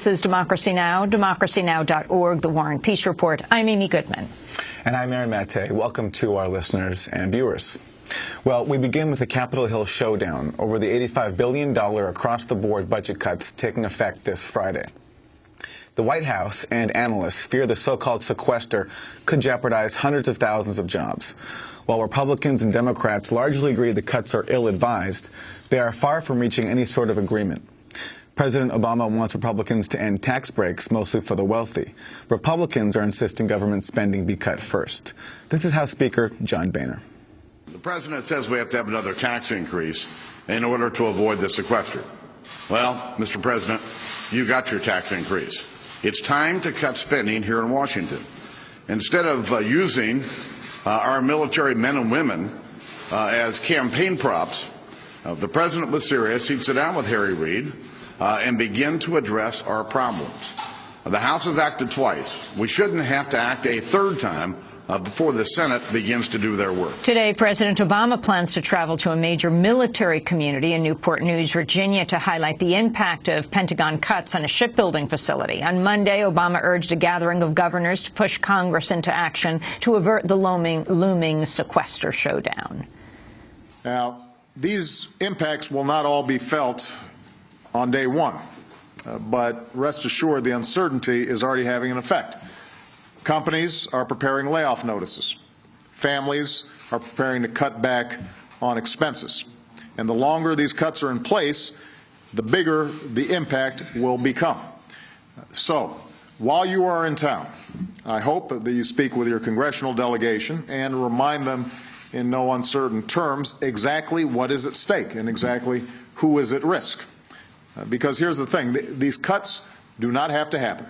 is Democracy Now!, democracynow.org, The War and Peace Report. I'm Amy Goodman. And I'm Aaron Maté. Welcome to our listeners and viewers. Well, we begin with the Capitol Hill showdown over the $85 billion across-the-board budget cuts taking effect this Friday. The White House and analysts fear the so-called sequester could jeopardize hundreds of thousands of jobs. While Republicans and Democrats largely agree the cuts are ill-advised, they are far from reaching any sort of agreement. President Obama wants Republicans to end tax breaks, mostly for the wealthy. Republicans are insisting government spending be cut first. This is House Speaker John Boehner. The president says we have to have another tax increase in order to avoid the sequester. Well, Mr. President, you got your tax increase. It's time to cut spending here in Washington. Instead of using our military men and women as campaign props, if the president was serious, he'd sit down with Harry Reid and begin to address our problems. The House has acted twice. We shouldn't have to act a third time before the Senate begins to do their work. Today, President Obama plans to travel to a major military community in Newport News, Virginia, to highlight the impact of Pentagon cuts on a shipbuilding facility. On Monday, Obama urged a gathering of governors to push Congress into action to avert the looming sequester showdown. Now, these impacts will not all be felt on day one, but rest assured the uncertainty is already having an effect. Companies are preparing layoff notices. Families are preparing to cut back on expenses. And the longer these cuts are in place, the bigger the impact will become. So, while you are in town, I hope that you speak with your congressional delegation and remind them in no uncertain terms exactly what is at stake and exactly who is at risk. Because here's the thing, these cuts do not have to happen.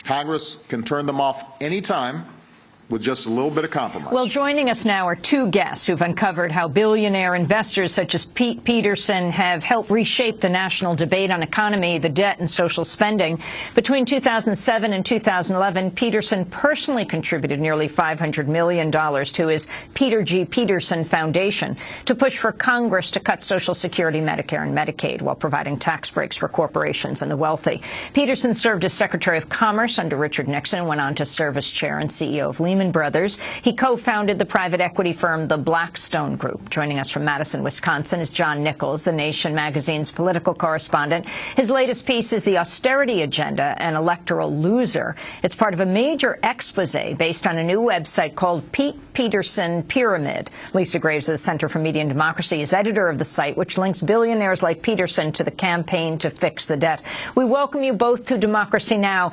Congress can turn them off any time with just a little bit of compromise. Well, joining us now are two guests who've uncovered how billionaire investors such as Pete Peterson have helped reshape the national debate on economy, the debt, and social spending. Between 2007 and 2011, Peterson personally contributed nearly $500 million to his Peter G. Peterson Foundation to push for Congress to cut Social Security, Medicare, and Medicaid while providing tax breaks for corporations and the wealthy. Peterson served as Secretary of Commerce under Richard Nixon and went on to serve as chair and CEO of Lehman Brothers. He co-founded the private equity firm, the Blackstone Group. Joining us from Madison, Wisconsin is John Nichols, The Nation magazine's political correspondent. His latest piece is The Austerity Agenda, an Electoral Loser. It's part of a major expose based on a new website called Pete Peterson Pyramid. Lisa Graves of the Center for Media and Democracy is editor of the site, which links billionaires like Peterson to the campaign to fix the debt. We welcome you both to Democracy Now!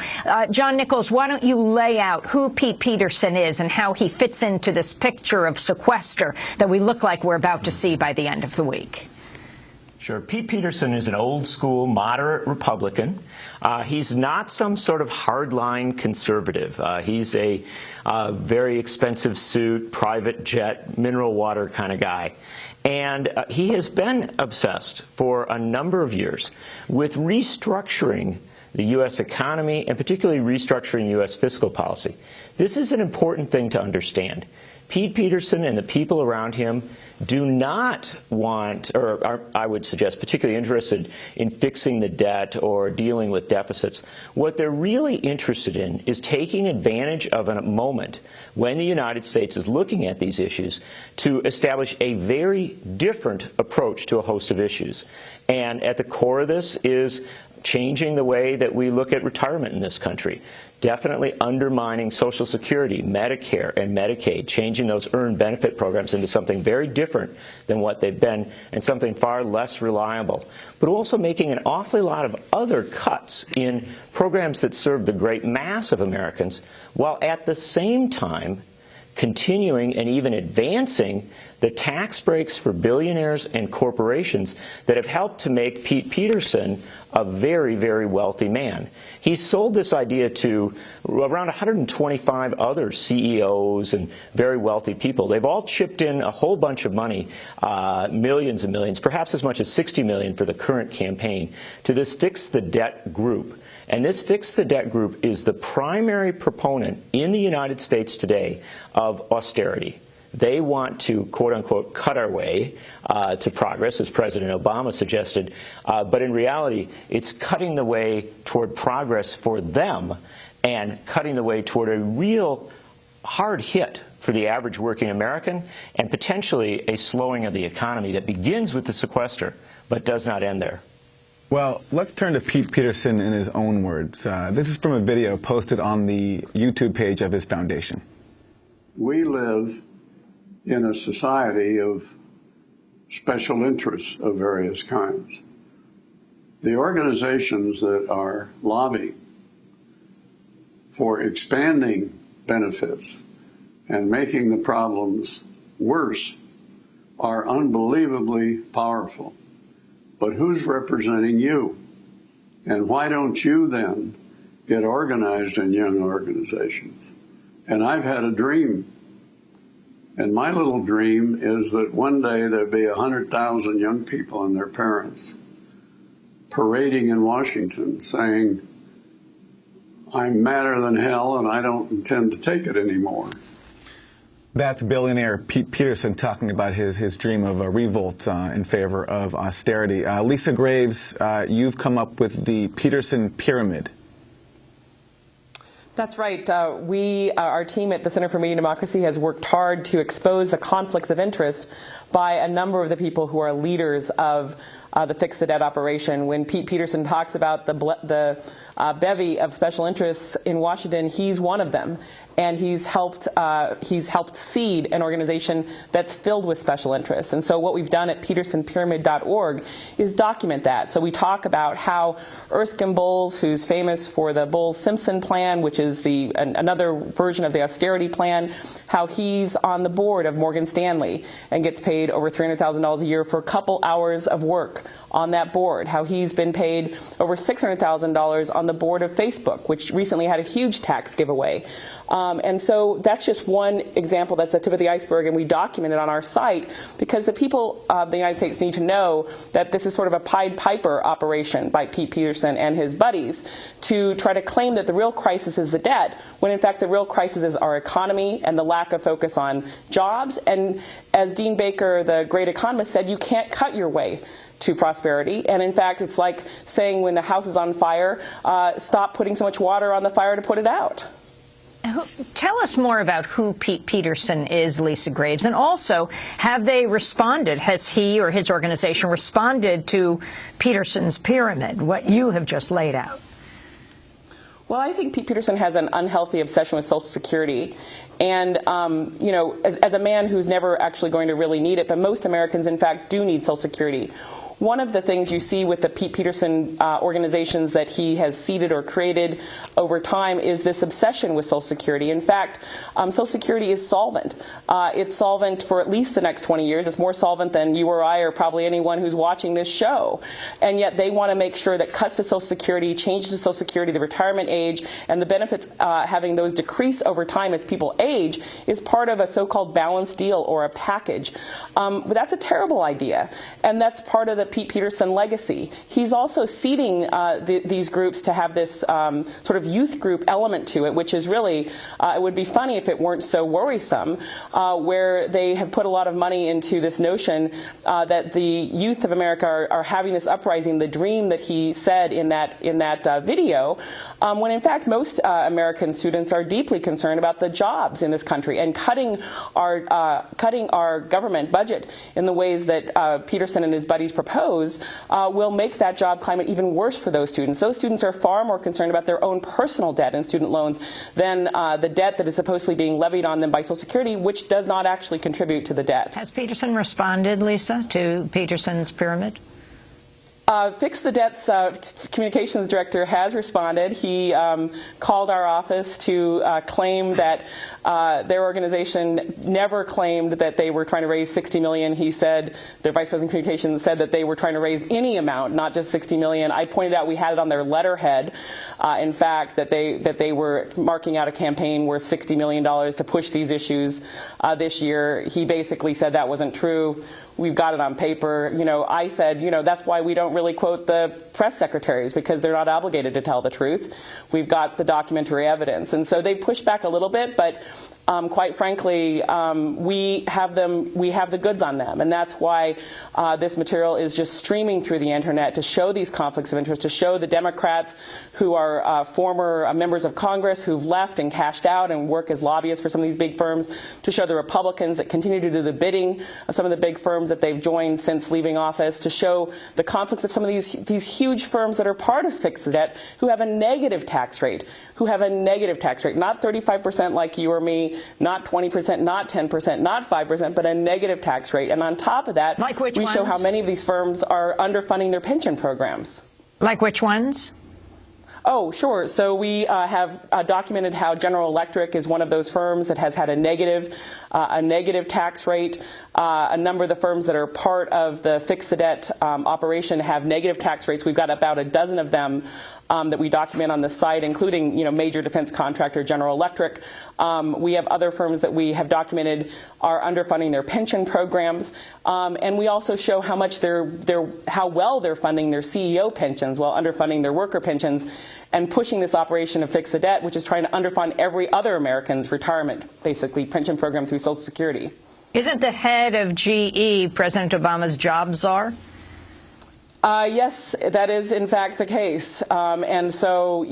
John Nichols, why don't you lay out who Pete Peterson is and how he fits into this picture of sequester that we look like we're about to see by the end of the week? Sure. Pete Peterson is an old-school, moderate Republican. He's not some sort of hardline conservative. He's a very expensive suit, private jet, mineral water kind of guy. And he has been obsessed for a number of years with restructuring the U.S. economy, and particularly restructuring U.S. fiscal policy. This is an important thing to understand. Pete Peterson and the people around him do not want, or are, I would suggest, particularly interested in fixing the debt or dealing with deficits. What they're really interested in is taking advantage of a moment when the United States is looking at these issues to establish a very different approach to a host of issues. And at the core of this is changing the way that we look at retirement in this country, definitely undermining Social Security, Medicare, and Medicaid, changing those earned benefit programs into something very different than what they've been and something far less reliable, but also making an awfully lot of other cuts in programs that serve the great mass of Americans, while at the same time continuing and even advancing the tax breaks for billionaires and corporations that have helped to make Pete Peterson a very, very wealthy man. He's sold this idea to around 125 other CEOs and very wealthy people. They've all chipped in a whole bunch of money, millions and millions, perhaps as much as $60 million for the current campaign, to this Fix the Debt group. And this Fix the Debt group is the primary proponent in the United States today of austerity. They want to, quote-unquote, cut our way to progress, as President Obama suggested. But in reality, it's cutting the way toward progress for them and cutting the way toward a real hard hit for the average working American and potentially a slowing of the economy that begins with the sequester but does not end there. Well, let's turn to Pete Peterson in his own words. This is from a video posted on the YouTube page of his foundation. We live in a society of special interests of various kinds. The organizations that are lobbying for expanding benefits and making the problems worse are unbelievably powerful. But who's representing you? And why don't you then get organized in young organizations? And I've had a dream. And my little dream is that one day there'll be 100,000 young people and their parents parading in Washington saying, I'm madder than hell and I don't intend to take it anymore. That's billionaire Pete Peterson talking about his dream of a revolt in favor of austerity. Lisa Graves, you've come up with the Peterson Pyramid. That's right. Our team at the Center for Media and Democracy has worked hard to expose the conflicts of interest by a number of the people who are leaders of the Fix the Debt operation. When Pete Peterson talks about the bevy of special interests in Washington, he's one of them. And he's helped seed an organization that's filled with special interests. And so what we've done at petersonpyramid.org is document that. So we talk about how Erskine Bowles, who's famous for the Bowles-Simpson plan, which is another version of the austerity plan, how he's on the board of Morgan Stanley and gets paid over $300,000 a year for a couple hours of work on that board, how he's been paid over $600,000 on the board of Facebook, which recently had a huge tax giveaway. And so that's just one example. That's the tip of the iceberg, and we document it on our site because the people of the United States need to know that this is sort of a Pied Piper operation by Pete Peterson and his buddies to try to claim that the real crisis is the debt, when in fact the real crisis is our economy and the lack of focus on jobs. And as Dean Baker, the great economist, said, you can't cut your way to prosperity. And in fact, it's like saying when the house is on fire, stop putting so much water on the fire to put it out. Tell us more about who Pete Peterson is, Lisa Graves, and also, have they responded? Has he or his organization responded to Peterson's pyramid, what you have just laid out? Well, I think Pete Peterson has an unhealthy obsession with Social Security. And, you know, as a man who's never actually going to really need it, but most Americans, in fact, do need Social Security. One of the things you see with the Pete Peterson organizations that he has seeded or created over time is this obsession with Social Security. In fact, Social Security is solvent. It's solvent for at least the next 20 years. It's more solvent than you or I or probably anyone who's watching this show. And yet they want to make sure that cuts to Social Security, changes to Social Security, the retirement age, and the benefits having those decrease over time as people age is part of a so-called balanced deal or a package. But that's a terrible idea. And that's part of the Pete Peterson legacy. He's also seeding these groups to have this sort of youth group element to it, which is really, it would be funny if it weren't so worrisome, where they have put a lot of money into this notion that the youth of America are having this uprising, the dream that he said in that video, when in fact most American students are deeply concerned about the jobs in this country, and cutting our government budget in the ways that Peterson and his buddies propose will make that job climate even worse for those students. Those students are far more concerned about their own personal debt and student loans than the debt that is supposedly being levied on them by Social Security, which does not actually contribute to the debt. Has Peterson responded, Lisa, to Peterson's pyramid? Fix the Debt's communications director has responded. He called our office to claim that their organization never claimed that they were trying to raise $60 million. He said, their vice president of communications said that they were trying to raise any amount, not just $60 million. I pointed out we had it on their letterhead, in fact, that they were marking out a campaign worth $60 million to push these issues this year. He basically said that wasn't true. we've got it on paper. I said, that's why we don't really quote the press secretaries, because they're not obligated to tell the truth. We've got the documentary evidence. And so they push back a little bit, but quite frankly, we have the goods on them. And that's why this material is just streaming through the internet to show these conflicts of interest, to show the Democrats who are former members of Congress who've left and cashed out and work as lobbyists for some of these big firms, to show the Republicans that continue to do the bidding of some of the big firms that they've joined since leaving office, to show the conflicts of some of these huge firms that are part of Fix the Debt who have a negative tax rate, not 35% like you or me, not 20%, not 10%, not 5%, but a negative tax rate. And on top of that, like which we ones? Show how many of these firms are underfunding their pension programs. Like which ones? Oh, sure. So we have documented how General Electric is one of those firms that has had a negative tax rate. A number of the firms that are part of the Fix the Debt operation have negative tax rates. We've got about a dozen of them that we document on the site, including major defense contractor General Electric. We have other firms that we have documented are underfunding their pension programs, and we also show how much how well they're funding their CEO pensions while underfunding their worker pensions, and pushing this operation of Fix the Debt, which is trying to underfund every other American's retirement, basically pension program through Social Security. Isn't the head of GE President Obama's job czar? Yes, that is in fact the case. And so,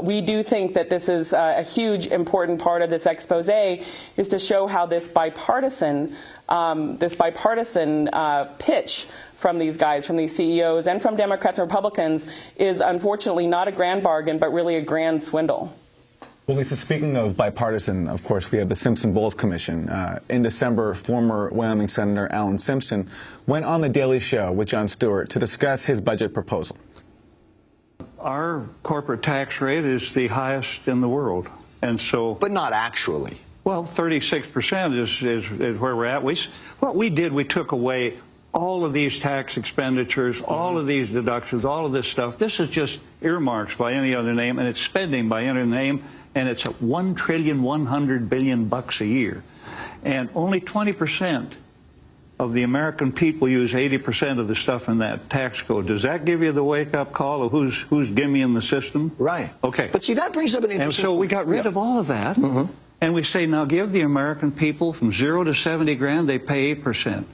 we do think that this is a huge, important part of this expose, is to show how this bipartisan pitch from these guys, from these CEOs, and from Democrats and Republicans is unfortunately not a grand bargain, but really a grand swindle. Well, Lisa, speaking of bipartisan, of course, we have the Simpson-Bowles Commission. In December, former Wyoming Senator Alan Simpson went on The Daily Show with Jon Stewart to discuss his budget proposal. Our corporate tax rate is the highest in the world, and so... But not actually. Well, 36% is where we're at. What we did, we took away all of these tax expenditures, all of these deductions, all of this stuff. This is just earmarks by any other name, and it's spending by any other name. And it's at $1.1 trillion a year. And only 20% of the American people use 80% of the stuff in that tax code. Does that give you the wake-up call of who's gimmying the system? Right. Okay. But see, that brings up an interesting point. And so we got rid of all of that, and we say, now give the American people from 0 to 70 grand, they pay 8%.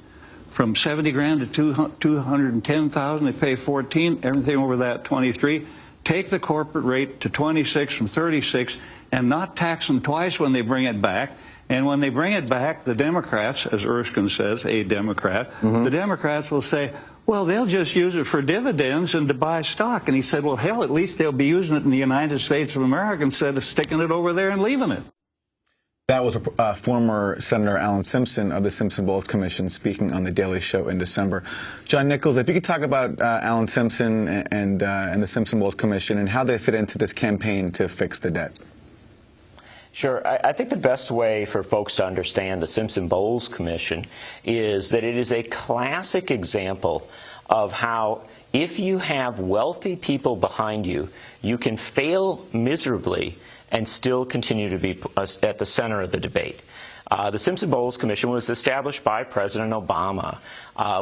From 70 grand to 210,000, they pay 14. Everything over that, 23. Take the corporate rate to 26 from 36 and not tax them twice when they bring it back. And when they bring it back, the Democrats, as Erskine says, a Democrat, the Democrats will say, well, they'll just use it for dividends and to buy stock. And he said, well, hell, at least they'll be using it in the United States of America instead of sticking it over there and leaving it. That was former Senator Alan Simpson of the Simpson-Bowles Commission speaking on The Daily Show in December. John Nichols, if you could talk about Alan Simpson and the Simpson-Bowles Commission and how they fit into this campaign to fix the debt. Sure. I think the best way for folks to understand the Simpson-Bowles Commission is that it is a classic example of how, if you have wealthy people behind you, you can fail miserably and still continue to be at the center of the debate. The Simpson-Bowles Commission was established by President Obama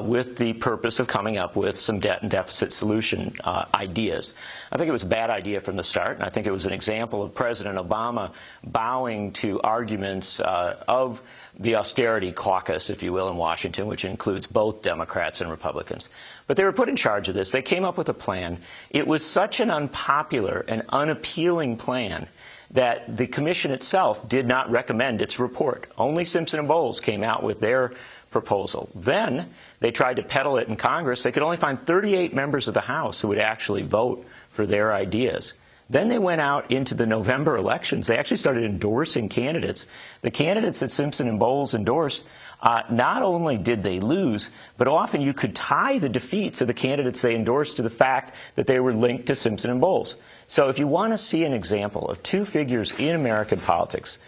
with the purpose of coming up with some debt and deficit solution ideas. I think it was a bad idea from the start, and I think it was an example of President Obama bowing to arguments of the Austerity caucus, if you will, in Washington, which includes both Democrats and Republicans. But they were put in charge of this. They came up with a plan. It was such an unpopular and unappealing plan that the commission itself did not recommend its report. Only Simpson and Bowles came out with their proposal. Then they tried to peddle it in Congress. They could only find 38 members of the House who would actually vote for their ideas. Then they went out into the November elections. They actually started endorsing candidates. The candidates that Simpson and Bowles endorsed, not only did they lose, but often you could tie the defeats of the candidates they endorsed to the fact that they were linked to Simpson and Bowles. So if you want to see an example of two figures in American politics,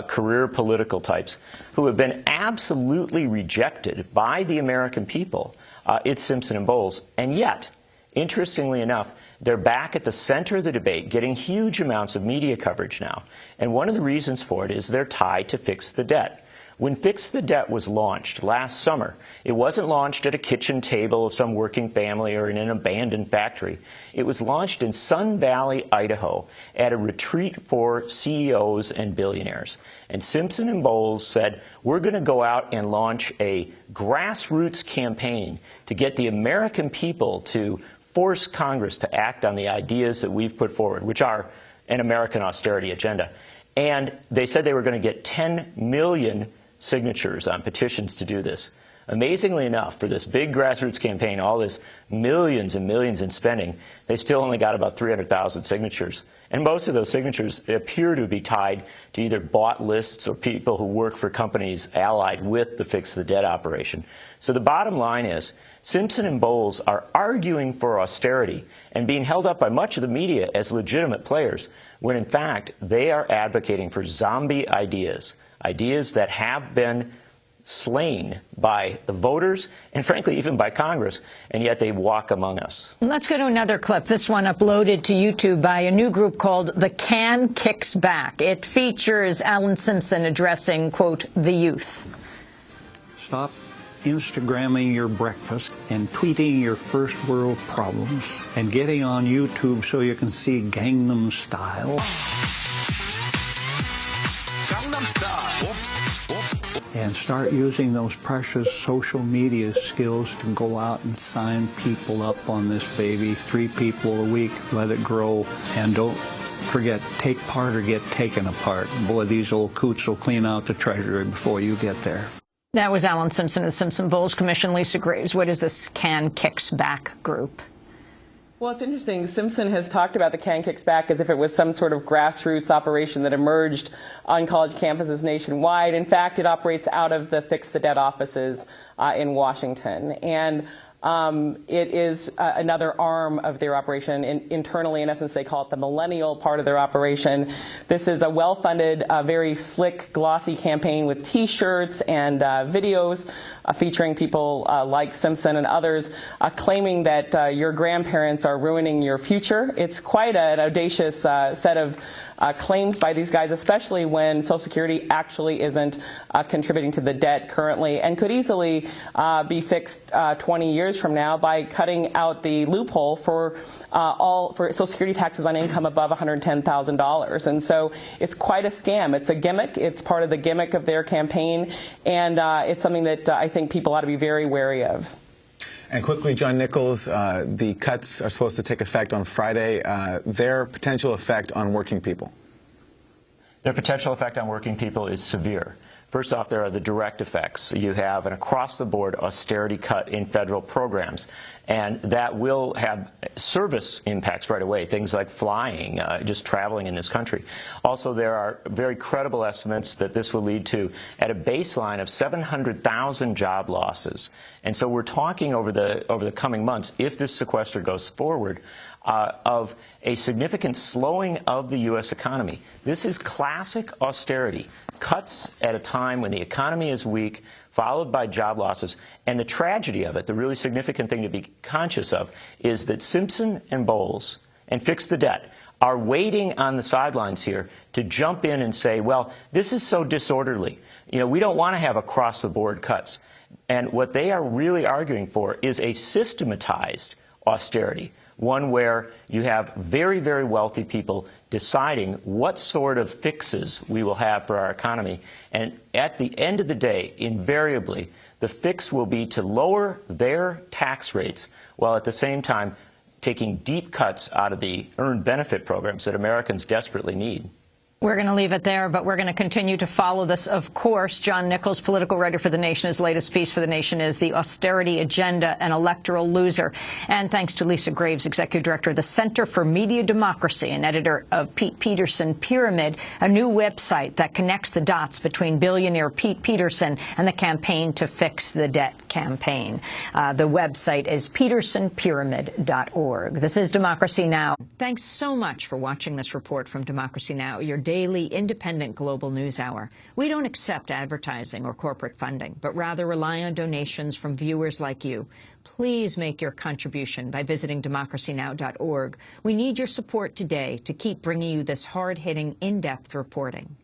career political types, who have been absolutely rejected by the American people, it's Simpson and Bowles. And yet, interestingly enough, they're back at the center of the debate, getting huge amounts of media coverage now. And one of the reasons for it is their tie to fix the debt. When Fix the Debt was launched last summer, it wasn't launched at a kitchen table of some working family or in an abandoned factory. It was launched in Sun Valley, Idaho, at a retreat for CEOs and billionaires. And Simpson and Bowles said, we're going to go out and launch a grassroots campaign to get the American people to force Congress to act on the ideas that we've put forward, which are an American austerity agenda. And they said they were going to get 10 million signatures on petitions to do this. Amazingly enough, for this big grassroots campaign, all this millions and millions in spending, they still only got about 300,000 signatures. And most of those signatures appear to be tied to either bought lists or people who work for companies allied with the Fix the Debt operation. So the bottom line is, Simpson and Bowles are arguing for austerity and being held up by much of the media as legitimate players, when in fact they are advocating for zombie ideas, ideas that have been slain by the voters and frankly even by Congress, and yet they walk among us. Let's go to another clip, this one uploaded to YouTube by a new group called The Can Kicks Back. It features Alan Simpson addressing, quote, the youth. Stop Instagramming your breakfast and tweeting your first world problems and getting on YouTube so you can see Gangnam Style. Gangnam Style. And start using those precious social media skills to go out and sign people up on this baby. 3 people a week, let it grow, and don't forget, take part or get taken apart. Boy, these old coots will clean out the treasury before you get there. That was Alan Simpson of the Simpson Bowles Commission. Lisa Graves, what is this Can Kicks Back group? Well, it's interesting. Simpson has talked about the Can Kicks Back as if it was some sort of grassroots operation that emerged on college campuses nationwide. In fact, it operates out of the Fix the Debt offices in Washington. And it is another arm of their operation. Internally, in essence, they call it the millennial part of their operation. This is a well-funded, very slick, glossy campaign with T-shirts and videos featuring people like Simpson and others claiming that your grandparents are ruining your future. It's quite an audacious set of claims by these guys, especially when Social Security actually isn't contributing to the debt currently and could easily be fixed 20 years from now by cutting out the loophole for Social Security taxes on income above $110,000. And so it's quite a scam. It's a gimmick. It's part of the gimmick of their campaign, and it's something that I think people ought to be very wary of. And quickly, John Nichols, the cuts are supposed to take effect on Friday. Their potential effect on working people? Their potential effect on working people is severe. First off, there are the direct effects. You have an across-the-board austerity cut in federal programs, and that will have service impacts right away, things like flying, just traveling in this country. Also, there are very credible estimates that this will lead to, at a baseline, of 700,000 job losses. And so we're talking over the coming months, if this sequester goes forward, of a significant slowing of the U.S. economy. This is classic austerity. Cuts at a time when the economy is weak, followed by job losses. And the tragedy of it, the really significant thing to be conscious of, is that Simpson and Bowles and Fix the Debt are waiting on the sidelines here to jump in and say, well, this is so disorderly. You know, we don't want to have across-the-board cuts. And what they are really arguing for is a systematized austerity, one where you have very, very wealthy people deciding what sort of fixes we will have for our economy. And at the end of the day, invariably, the fix will be to lower their tax rates while at the same time taking deep cuts out of the earned benefit programs that Americans desperately need. We're going to leave it there, but we're going to continue to follow this, of course. John Nichols, political writer for The Nation. His latest piece for The Nation is The Austerity Agenda, an Electoral Loser. And thanks to Lisa Graves, Executive Director of the Center for Media Democracy and editor of Pete Peterson Pyramid, a new website that connects the dots between billionaire Pete Peterson and the campaign to fix the debt campaign. The website is petersonpyramid.org. This is Democracy Now! Thanks so much for watching this report from Democracy Now!, your daily independent global news hour. We don't accept advertising or corporate funding, but rather rely on donations from viewers like you. Please make your contribution by visiting democracynow.org. We need your support today to keep bringing you this hard-hitting, in-depth reporting.